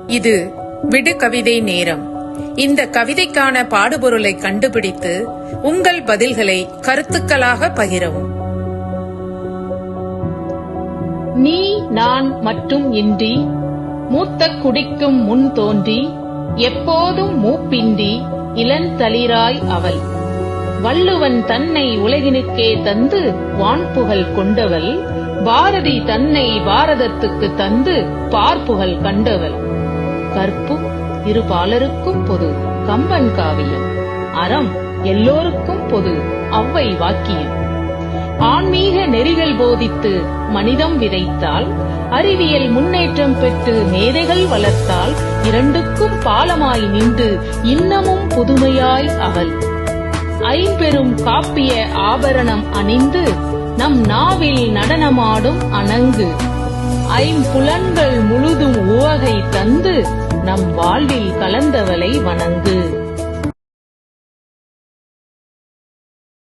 இது விடு கவிதை நேரம். இந்த கவிதைக்கான பாடுபொருளை கண்டுபிடித்து உங்கள் பதில்களை கருத்துக்களாக பகிரவும். நீ நான் மட்டும் இன்றி மூத்த குடிக்கும் முன் தோன்றி எப்போதும் மூப்பின்றி இளந்தளிராய் அவள். வள்ளுவன் தன்னை உலகினுக்கே தந்து வான்புகழ் கொண்டவள். பாரதி தன்னை பாரதத்துக்கு தந்து பார்ப்புகழ் கண்டவள். கற்பு இருபாலருக்கும் பொது கம்பன் காவியம். அறம் எல்லோருக்கும் பொது ஔவை வாக்கியம். ஆன்மீக நெறிகள் போதித்து மனிதம் விதைத்தால், அறிவியல் முன்னேற்றம் பெற்று மேதைகள் வளர்த்தால், இரண்டுக்கும் பாலமாய் நின்று இன்னமும் புதுமையாய் அவள். ஐம்பெரும் காப்பிய ஆபரணம் அணிந்து நம் நாவில் நடனமாடும் அணங்கு. ஐம்புலன்கள் முழுதும் உவகை தந்து நம் வாழ்வில் கலந்தவளை வணங்கு.